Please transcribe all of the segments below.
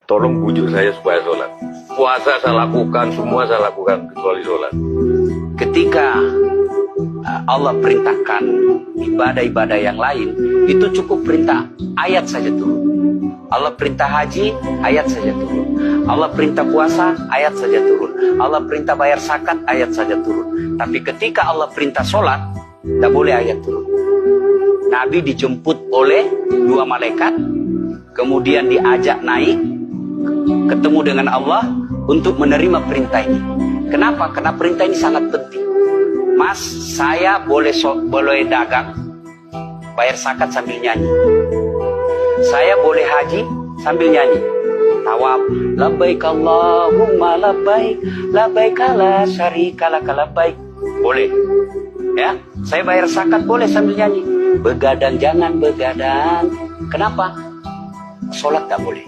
Tolong bujuk saya supaya sholat. Puasa saya lakukan, semua saya lakukan kecuali sholat. Ketika Allah perintahkan ibadah-ibadah yang lain, itu cukup perintah ayat saja turun. Allah perintah haji, ayat saja turun. Allah perintah puasa, ayat saja turun. Allah perintah bayar zakat, ayat saja turun. Tapi ketika Allah perintah sholat, tidak boleh ayat turun. Nabi dijemput oleh dua malaikat, kemudian diajak naik, ketemu dengan Allah untuk menerima perintah ini. Kenapa? Karena perintah ini sangat penting. Mas, saya boleh dagang, bayar zakat sambil nyanyi. Saya boleh haji sambil nyanyi. Tawaf, labbaik Allahumma labbaik, labbaik la syarika laka labbaik. Boleh. Ya, saya bayar zakat boleh sambil nyanyi. Begadang jangan begadang. Kenapa? Sholat tak boleh.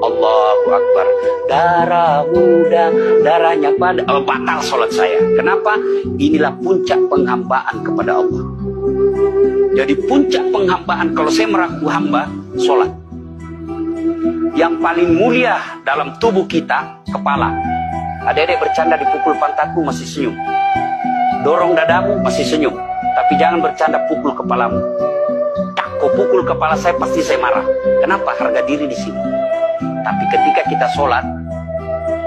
Allahu Akbar. Darah muda, darahnya pada batal sholat saya. Kenapa? Inilah puncak penghambaan kepada Allah. Jadi puncak penghambaan kalau saya meraku hamba, sholat. Yang paling mulia dalam tubuh kita, kepala. Adik-adik bercanda dipukul pantatku masih senyum. Dorong dadamu masih senyum. Tapi jangan bercanda pukul kepalamu. Kau pukul kepala saya pasti saya marah. Kenapa? Harga diri di sini. Tapi ketika kita sholat,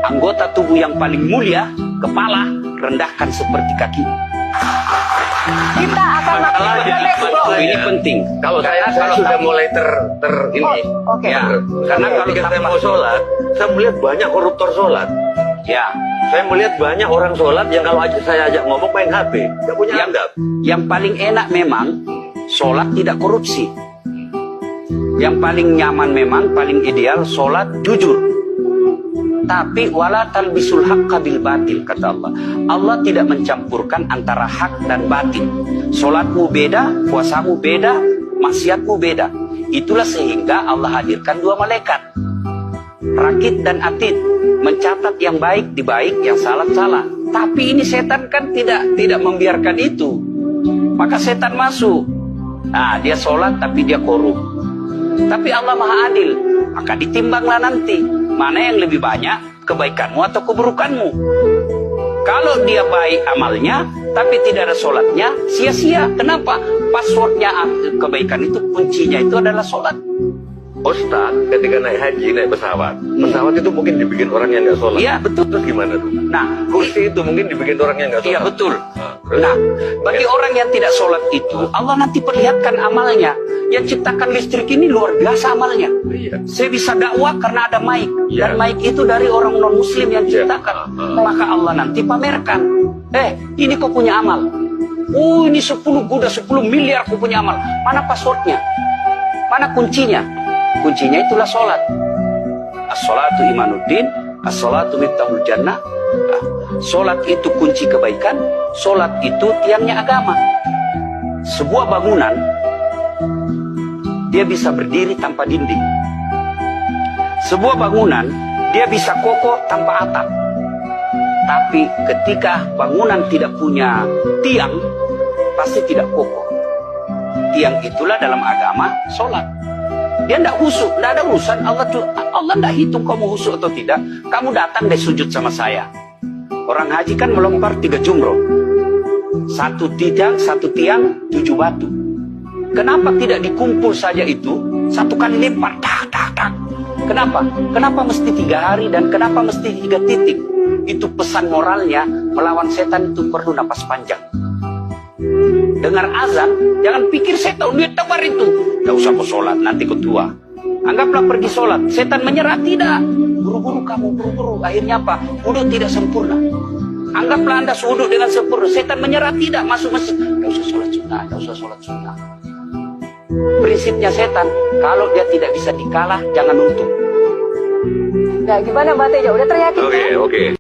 anggota tubuh yang paling mulia, kepala, rendahkan seperti kaki. Kita akan lakukan ini penting. Kalau saya sudah mulai ini. Oke. Ya, karena kalau ketika saya mau sholat, saya melihat banyak koruptor sholat. ya, Saya melihat banyak orang sholat yang kalau saya ajak ngomong main HP, nggak punya adab. yang paling enak memang sholat tidak korupsi. Yang paling nyaman memang, paling ideal sholat jujur. Tapi wala talbisul haqqa bil batil, kata Allah. Allah tidak mencampurkan antara hak dan batil. Sholatmu beda, puasamu beda, maksiatmu beda. Itulah sehingga Allah hadirkan dua malaikat, Rakit dan Atid, mencatat yang baik di baik, yang salah salah. Tapi ini setan kan tidak membiarkan itu. Maka setan masuk. Nah, dia sholat tapi dia korup. Tapi Allah Maha Adil, maka ditimbanglah nanti mana yang lebih banyak, kebaikanmu atau keburukanmu. Kalau dia baik amalnya tapi tidak ada sholatnya, sia-sia. Kenapa? Passwordnya kebaikan itu, kuncinya itu adalah sholat. Ustaz, ketika naik haji, naik pesawat itu mungkin dibikin orang yang nggak sholat. Iya, betul. Terus gimana tuh? Nah, kursi itu mungkin dibikin orang yang nggak sholat. iya betul. Terus? Nah, bagi orang yang tidak sholat itu, Allah nanti perlihatkan amalnya. Yang ciptakan listrik ini luar biasa amalnya. Iya. Saya bisa dakwah karena ada mic. Iya. Dan mic itu dari orang non-muslim yang Iya. ciptakan. Maka Allah nanti pamerkan. Ini kau punya amal. Oh, ini 10 miliar kau punya amal. Mana passwordnya? Mana kuncinya? Kuncinya itulah sholat. As-sholatu imanuddin, as-sholatu miftahul jannah. Nah, sholat itu kunci kebaikan, sholat itu tiangnya agama. Sebuah bangunan, dia bisa berdiri tanpa dinding. Sebuah bangunan, dia bisa kokoh tanpa atap. Tapi ketika bangunan tidak punya tiang, pasti tidak kokoh. Tiang itulah dalam agama sholat. Dia tidak husuk, tidak ada urusan. Allah tidak hitung kamu husuk atau tidak. Kamu datang deh sujud sama saya. Orang haji kan melempar 3 jumroh. 1 tiang, 7 batu. Kenapa tidak dikumpul saja itu? 1 kali lempar, tak. Kenapa? Kenapa mesti 3 hari dan kenapa mesti 3 titik? Itu pesan moralnya, melawan setan itu perlu napas panjang. Dengar azan, jangan pikir saya tahu dia tebar itu. Tidak usah kau sholat, nanti kau tua. Anggaplah pergi sholat. Setan menyerah, tidak. Buru-buru kamu, buru-buru. Akhirnya apa? Wudhu tidak sempurna. Anggaplah Anda wudhu dengan sempurna. Setan menyerah, tidak. Masuk masjid. Tidak usah sholat sunnah, tidak usah sholat sunnah. Prinsipnya setan, kalau dia tidak bisa dikalah, jangan untung. Nah, gimana Mbak Teja? Udah teryakin? Oke.